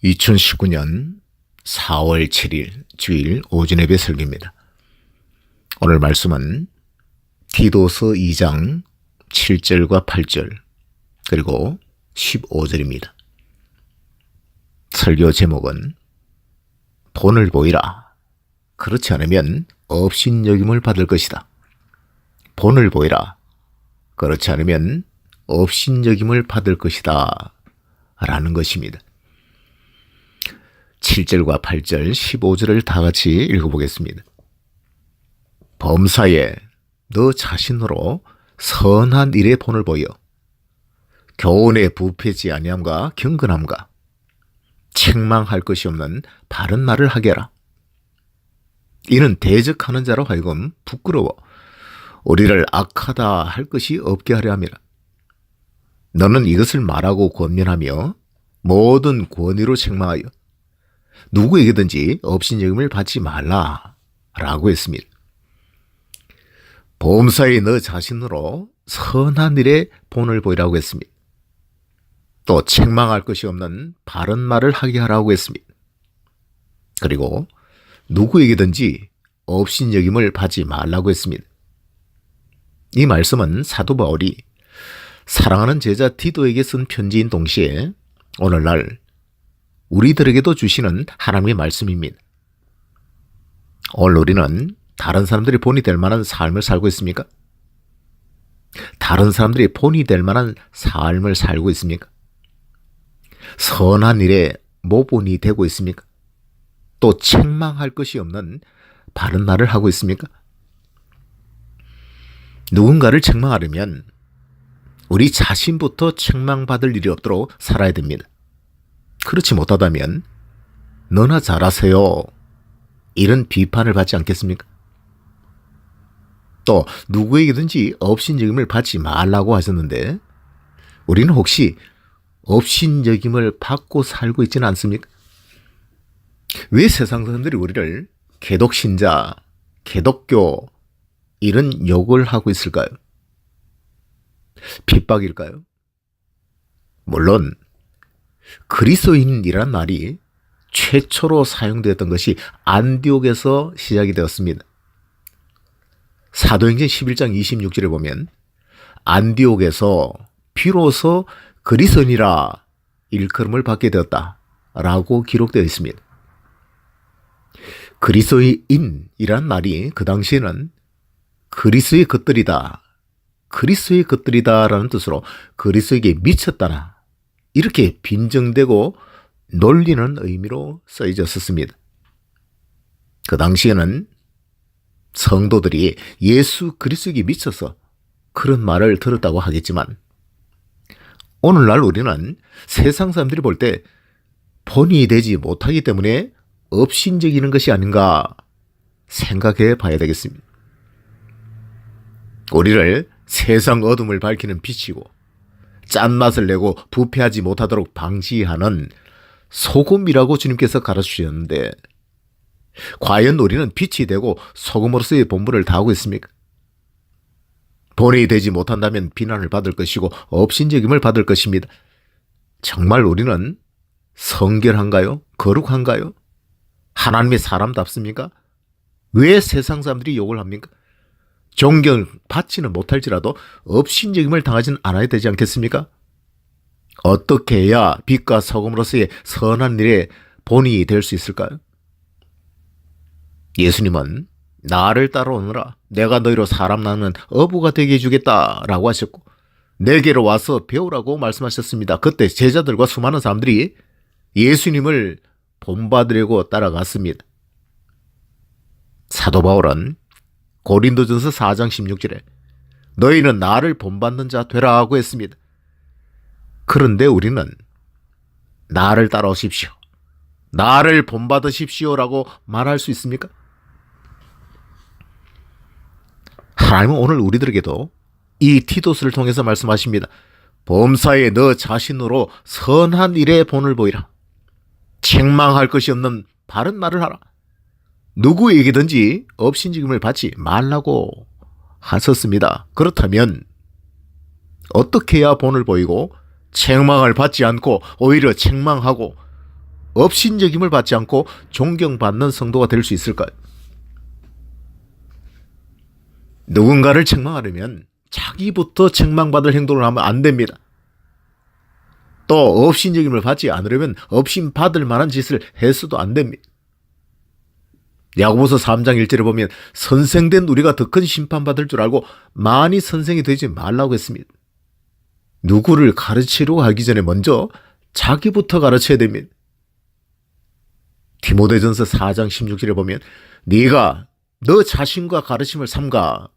2019년 4월 7일 주일 오전 예배 설교입니다. 오늘 말씀은 디도서 2장 7절과 8절 그리고 15절입니다. 설교 제목은 본을 보이라. 그렇지 않으면 업신여김을 받을 것이다. 본을 보이라. 그렇지 않으면 업신여김을 받을 것이다. 라는 것입니다. 7절과 8절, 15절을 다 같이 읽어보겠습니다. 범사에 너 자신으로 선한 일의 본을 보여 교훈에 부패지 아니함과 경건함과 책망할 것이 없는 바른 말을 하게 하라. 이는 대적하는 자로 하여금 부끄러워 우리를 악하다 할 것이 없게 하려 함이라. 너는 이것을 말하고 권면하며 모든 권위로 책망하여 누구에게든지 업신여김을 받지 말라 라고 했습니다. 범사에 너 자신으로 선한 일에 본을 보이라고 했습니다. 또 책망할 것이 없는 바른 말을 하게 하라고 했습니다. 그리고 누구에게든지 업신여김을 받지 말라고 했습니다. 이 말씀은 사도 바울이 사랑하는 제자 디도에게 쓴 편지인 동시에 오늘날 우리들에게도 주시는 하나님의 말씀입니다. 오늘 우리는 다른 사람들이 본이 될 만한 삶을 살고 있습니까? 다른 사람들이 본이 될 만한 삶을 살고 있습니까? 선한 일에 모본이 되고 있습니까? 또 책망할 것이 없는 바른 말을 하고 있습니까? 누군가를 책망하려면 우리 자신부터 책망받을 일이 없도록 살아야 됩니다. 그렇지 못하다면 너나 잘하세요 이런 비판을 받지 않겠습니까? 또 누구에게든지 업신여김을 받지 말라고 하셨는데 우리는 혹시 업신여김을 받고 살고 있지는 않습니까? 왜 세상 사람들이 우리를 개독신자, 개독교 이런 욕을 하고 있을까요? 핍박일까요? 물론 그리스도인이란 말이 최초로 사용되었던 것이 안디옥에서 시작이 되었습니다. 사도행전 11장 26절에 보면 안디옥에서 비로소 그리스도인이라 일컬음을 받게 되었다 라고 기록되어 있습니다. 그리스도인이란 말이 그 당시에는 그리스도의 것들이다, 그리스도의 것들이다 라는 뜻으로 그리스도에게 미쳤다나 이렇게 빈정되고 놀리는 의미로 쓰여졌었습니다. 그 당시에는 성도들이 예수 그리스도에게 미쳐서 그런 말을 들었다고 하겠지만 오늘날 우리는 세상 사람들이 볼 때 본이 되지 못하기 때문에 업신여기는 것이 아닌가 생각해 봐야 되겠습니다. 우리를 세상 어둠을 밝히는 빛이고 짠맛을 내고 부패하지 못하도록 방지하는 소금이라고 주님께서 가르치셨는데 과연 우리는 빛이 되고 소금으로서의 본분을 다하고 있습니까? 본이 되지 못한다면 비난을 받을 것이고 업신여김을 받을 것입니다. 정말 우리는 성결한가요? 거룩한가요? 하나님의 사람답습니까? 왜 세상 사람들이 욕을 합니까? 존경 받지는 못할지라도 업신여김을 당하지는 않아야 되지 않겠습니까? 어떻게 해야 빛과 소금으로서의 선한 일에 본이 될 수 있을까요? 예수님은 나를 따라오너라 내가 너희로 사람 낳는 어부가 되게 해주겠다 라고 하셨고 내게로 와서 배우라고 말씀하셨습니다. 그때 제자들과 수많은 사람들이 예수님을 본받으려고 따라갔습니다. 사도 바울은 고린도전서 4장 16절에 너희는 나를 본받는 자 되라고 했습니다. 그런데 우리는 나를 따라오십시오, 나를 본받으십시오라고 말할 수 있습니까? 하나님은 오늘 우리들에게도 이 티도스를 통해서 말씀하십니다. 범사에 너 자신으로 선한 일에 본을 보이라. 책망할 것이 없는 바른 말을 하라. 누구에게든지 업신여김을 받지 말라고 하셨습니다. 그렇다면 어떻게 해야 본을 보이고 책망을 받지 않고 오히려 책망하고 업신여김을 받지 않고 존경받는 성도가 될 수 있을까요? 누군가를 책망하려면 자기부터 책망받을 행동을 하면 안 됩니다. 또 업신여김을 받지 않으려면 업신받을 만한 짓을 해서도 안 됩니다. 야고보서 3장 1절에 보면 선생된 우리가 더 큰 심판받을 줄 알고 많이 선생이 되지 말라고 했습니다. 누구를 가르치려고 하기 전에 먼저 자기부터 가르쳐야 됩니다. 디모데전서 4장 16절에 보면 네가 너 자신과 가르침을 삼가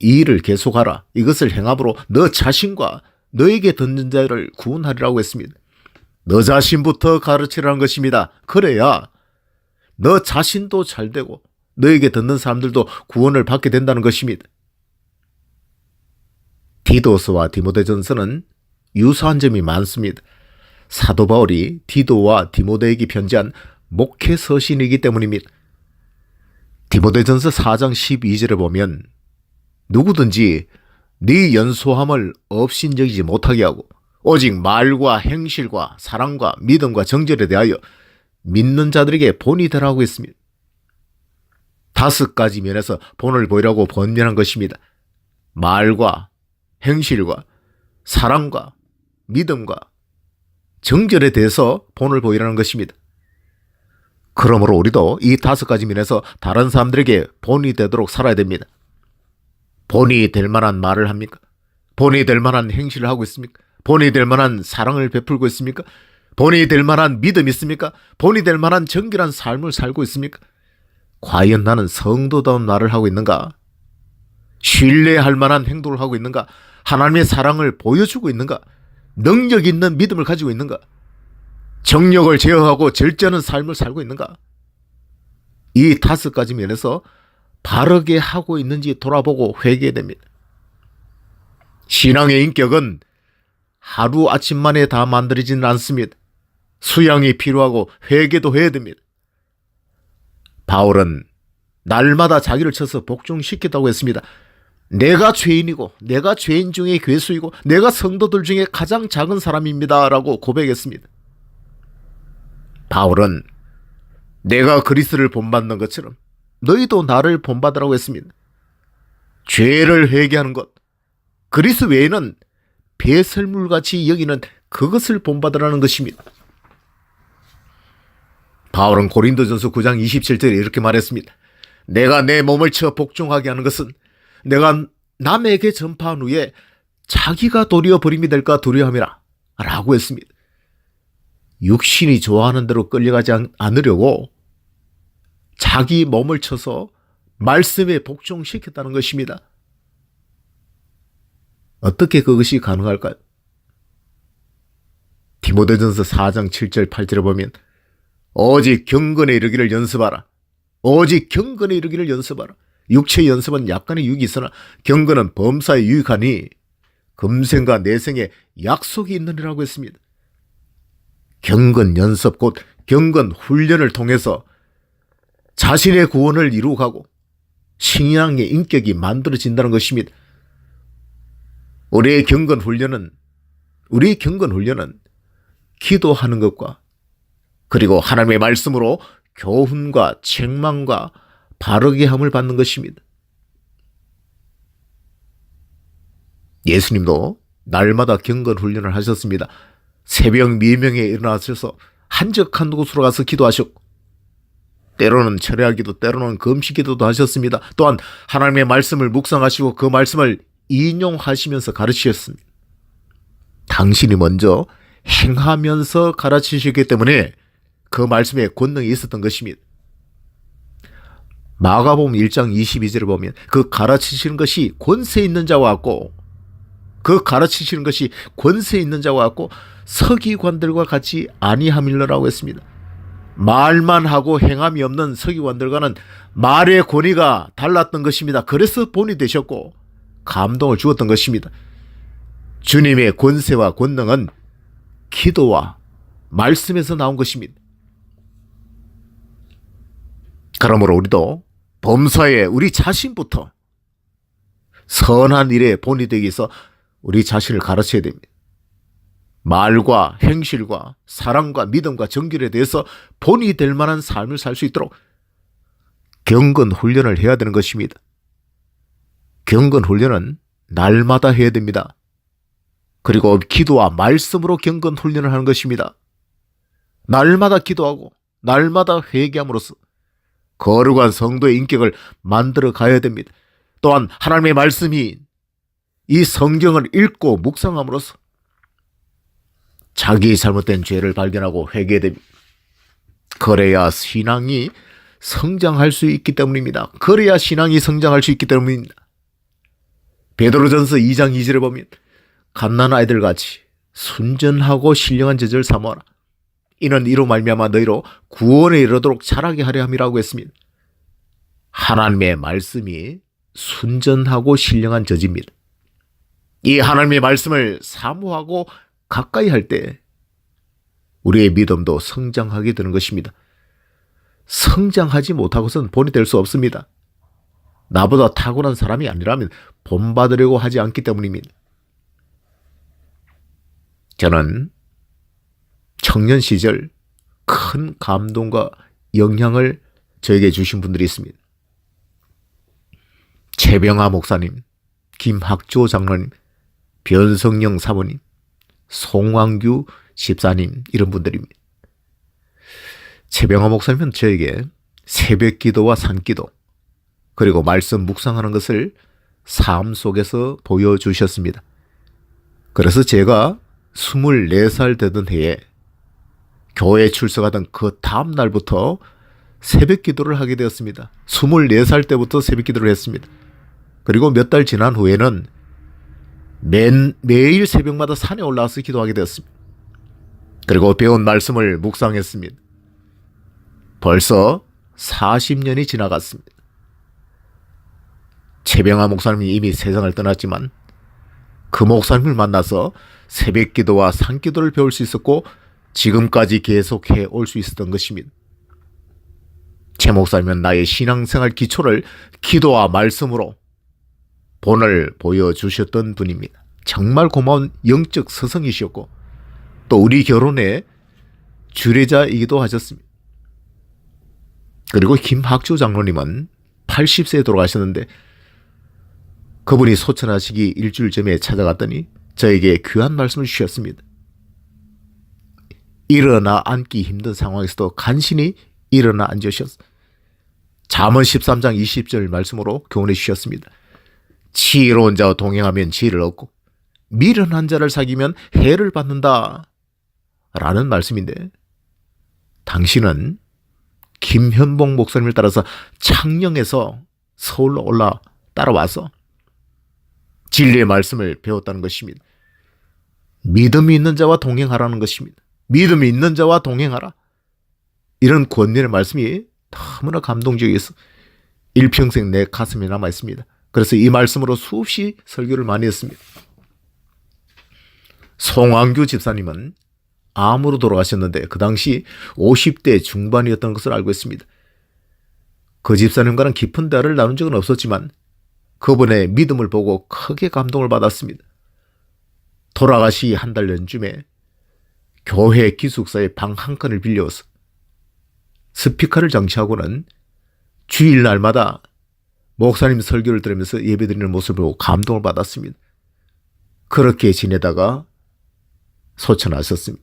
이 일을 계속하라. 이것을 행함으로 너 자신과 너에게 듣는 자를 구원하리라고 했습니다. 너 자신부터 가르치라는 것입니다. 그래야 너 자신도 잘 되고 너에게 듣는 사람들도 구원을 받게 된다는 것입니다. 디도서와 디모데전서는 유사한 점이 많습니다. 사도 바울이 디도와 디모데에게 편지한 목회 서신이기 때문입니다. 디모데전서 4장 12절에 보면 누구든지 네 연소함을 업신여기지 못하게 하고 오직 말과 행실과 사랑과 믿음과 정절에 대하여 믿는 자들에게 본이 되라고 했습니다. 5가지 면에서 본을 보이라고 번면한 것입니다. 말과 행실과 사랑과 믿음과 정절에 대해서 본을 보이라는 것입니다. 그러므로 우리도 이 5가지 면에서 다른 사람들에게 본이 되도록 살아야 됩니다. 본이 될 만한 말을 합니까? 본이 될 만한 행실을 하고 있습니까? 본이 될 만한 사랑을 베풀고 있습니까? 본이 될 만한 믿음이 있습니까? 본이 될 만한 정결한 삶을 살고 있습니까? 과연 나는 성도다운 말을 하고 있는가? 신뢰할 만한 행동을 하고 있는가? 하나님의 사랑을 보여주고 있는가? 능력 있는 믿음을 가지고 있는가? 정력을 제어하고 절제하는 삶을 살고 있는가? 이 5가지 면에서 바르게 하고 있는지 돌아보고 회개해야 됩니다. 신앙의 인격은 하루아침 만에 다 만들어지는 않습니다. 수양이 필요하고 회개도 해야 됩니다. 바울은 날마다 자기를 쳐서 복종시켰다고 했습니다. 내가 죄인이고 내가 죄인 중에 괴수이고 내가 성도들 중에 가장 작은 사람입니다 라고 고백했습니다. 바울은 내가 그리스도를 본받는 것처럼 너희도 나를 본받으라고 했습니다. 죄를 회개하는 것, 그리스도 외에는 배설물같이 여기는 그것을 본받으라는 것입니다. 바울은 고린도전서 9장 27절에 이렇게 말했습니다. 내가 내 몸을 쳐 복종하게 하는 것은 내가 남에게 전파한 후에 자기가 도리어 버림이 될까 두려움이라 라고 했습니다. 육신이 좋아하는 대로 끌려가지 않으려고 자기 몸을 쳐서 말씀에 복종시켰다는 것입니다. 어떻게 그것이 가능할까요? 디모데전서 4장 7절 8절에 보면 오직 경건에 이르기를 연습하라. 오직 경건에 이르기를 연습하라. 육체의 연습은 약간의 유익이 있으나 경건은 범사에 유익하니 금생과 내생에 약속이 있느니라고 했습니다. 경건 연습 곧 경건 훈련을 통해서 자신의 구원을 이루어가고 신앙의 인격이 만들어진다는 것입니다. 우리의 경건 훈련은 기도하는 것과 그리고 하나님의 말씀으로 교훈과 책망과 바르게 함을 받는 것입니다. 예수님도 날마다 경건 훈련을 하셨습니다. 새벽 미명에 일어나셔서 한적한 곳으로 가서 기도하셨고 때로는 철야 기도, 때로는 금식 기도도 하셨습니다. 또한 하나님의 말씀을 묵상하시고 그 말씀을 인용하시면서 가르치셨습니다. 당신이 먼저 행하면서 가르치셨기 때문에 그 말씀에 권능이 있었던 것입니다. 마가복음 1장 22절을 보면 그 가르치시는 것이 권세 있는 자와 같고 그 가르치시는 것이 권세 있는 자와 같고 서기관들과 같이 아니함일러라고 했습니다. 말만 하고 행함이 없는 서기관들과는 말의 권위가 달랐던 것입니다. 그래서 본이 되셨고 감동을 주었던 것입니다. 주님의 권세와 권능은 기도와 말씀에서 나온 것입니다. 그러므로 우리도 범사에 우리 자신부터 선한 일에 본이 되기 위해서 우리 자신을 가르쳐야 됩니다. 말과 행실과 사랑과 믿음과 정결에 대해서 본이 될 만한 삶을 살 수 있도록 경건 훈련을 해야 되는 것입니다. 경건 훈련은 날마다 해야 됩니다. 그리고 기도와 말씀으로 경건 훈련을 하는 것입니다. 날마다 기도하고 날마다 회개함으로써 거룩한 성도의 인격을 만들어 가야 됩니다. 또한 하나님의 말씀이 이 성경을 읽고 묵상함으로써 자기의 잘못된 죄를 발견하고 회개됩니다. 그래야 신앙이 성장할 수 있기 때문입니다. 그래야 신앙이 성장할 수 있기 때문입니다. 베드로전서 2장 2절에 보면 갓난 아이들같이 순전하고 신령한 제자를 삼아라. 이는 이로 말미암아 너희로 구원에 이르도록 자라게 하려 함이라고 했습니다. 하나님의 말씀이 순전하고 신령한 저지입니다. 이 하나님의 말씀을 사모하고 가까이 할 때 우리의 믿음도 성장하게 되는 것입니다. 성장하지 못하고선 본이 될 수 없습니다. 나보다 탁월한 사람이 아니라면 본받으려고 하지 않기 때문입니다. 저는 청년 시절 큰 감동과 영향을 저에게 주신 분들이 있습니다. 최병하 목사님, 김학조 장로님, 변성영 사모님, 송왕규 집사님, 이런 분들입니다. 최병하 목사님은 저에게 새벽 기도와 산기도 그리고 말씀 묵상하는 것을 삶 속에서 보여주셨습니다. 그래서 제가 24살 되던 해에 교회에 출석하던 그 다음 날부터 새벽 기도를 하게 되었습니다. 24살 때부터 새벽 기도를 했습니다. 그리고 몇 달 지난 후에는 매일 새벽마다 산에 올라와서 기도하게 되었습니다. 그리고 배운 말씀을 묵상했습니다. 벌써 40년이 지나갔습니다. 최병하 목사님이 이미 세상을 떠났지만 그 목사님을 만나서 새벽 기도와 산기도를 배울 수 있었고 지금까지 계속해 올 수 있었던 것입니다. 최 목사님은 나의 신앙생활 기초를 기도와 말씀으로 본을 보여주셨던 분입니다. 정말 고마운 영적 스승이셨고 또 우리 결혼의 주례자이기도 하셨습니다. 그리고 김학조 장로님은 80세에 돌아가셨는데 그분이 소천하시기 일주일 전에 찾아갔더니 저에게 귀한 말씀을 주셨습니다. 일어나 앉기 힘든 상황에서도 간신히 일어나 앉으셨어. 잠언 13장 20절 말씀으로 교훈해 주셨습니다. 지혜로운 자와 동행하면 지혜를 얻고 미련한 자를 사귀면 해를 받는다 라는 말씀인데 당신은 김현봉 목사님을 따라서 창녕에서 서울로 따라와서 진리의 말씀을 배웠다는 것입니다. 믿음이 있는 자와 동행하라는 것입니다. 믿음이 있는 자와 동행하라. 이런 권면의 말씀이 너무나 감동적이어서 일평생 내 가슴에 남아 있습니다. 그래서 이 말씀으로 수없이 설교를 많이 했습니다. 송왕규 집사님은 암으로 돌아가셨는데 그 당시 50대 중반이었던 것을 알고 있습니다. 그 집사님과는 깊은 대화를 나눈 적은 없었지만 그분의 믿음을 보고 크게 감동을 받았습니다. 돌아가시 한 달 전쯤에 교회 기숙사에 방 한 칸을 빌려서 스피커를 장치하고는 주일날마다 목사님 설교를 들으면서 예배드리는 모습을 보고 감동을 받았습니다. 그렇게 지내다가 소천하셨습니다.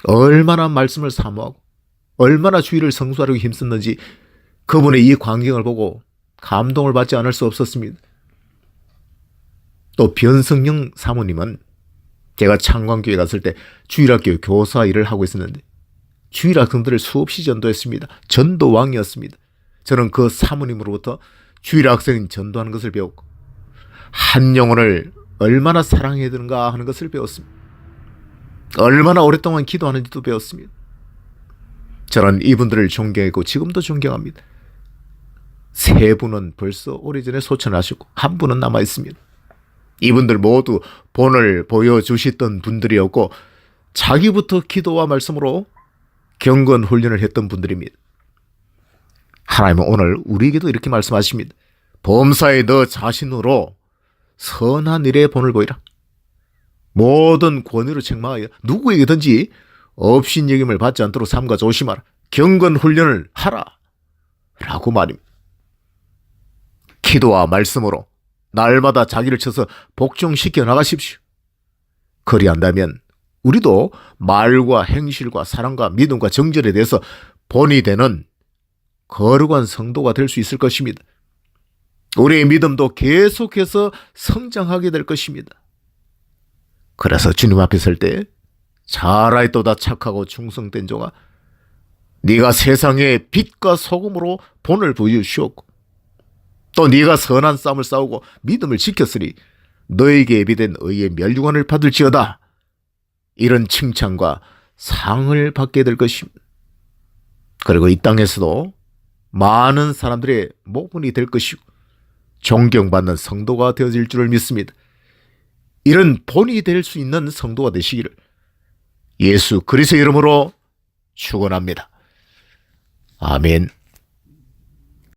얼마나 말씀을 사모하고 얼마나 주의를 성수하려고 힘썼는지 그분의 이 광경을 보고 감동을 받지 않을 수 없었습니다. 또 변성영 사모님은 제가 창광교회 갔을 때 주일학교 교사 일을 하고 있었는데 주일학생들을 수없이 전도했습니다. 전도왕이었습니다. 저는 그 사모님으로부터 주일학생 전도하는 것을 배웠고 한 영혼을 얼마나 사랑해야 되는가 하는 것을 배웠습니다. 얼마나 오랫동안 기도하는지도 배웠습니다. 저는 이분들을 존경했고 지금도 존경합니다. 세 분은 벌써 오래전에 소천하셨고 한 분은 남아있습니다. 이분들 모두 본을 보여주셨던 분들이었고 자기부터 기도와 말씀으로 경건 훈련을 했던 분들입니다. 하나님은 오늘 우리에게도 이렇게 말씀하십니다. 범사에 너 자신으로 선한 일에 본을 보이라. 모든 권위로 책망하여 누구에게든지 업신여김을 받지 않도록 삼가 조심하라. 경건 훈련을 하라. 라고 말입니다. 기도와 말씀으로 날마다 자기를 쳐서 복종시켜 나가십시오. 그리한다면 우리도 말과 행실과 사랑과 믿음과 정절에 대해서 본이 되는 거룩한 성도가 될 수 있을 것입니다. 우리의 믿음도 계속해서 성장하게 될 것입니다. 그래서 주님 앞에 설 때 잘하였도다 착하고 충성된 종아, 네가 세상에 빛과 소금으로 본을 보여주시었고 또 네가 선한 싸움을 싸우고 믿음을 지켰으니 너에게 예비된 의의 멸류관을 받을지어다. 이런 칭찬과 상을 받게 될 것입니다. 그리고 이 땅에서도 많은 사람들의 모분이 될 것이고 존경받는 성도가 되어질 줄을 믿습니다. 이런 본이 될 수 있는 성도가 되시기를 예수 그리스도의 이름으로 축원합니다. 아멘.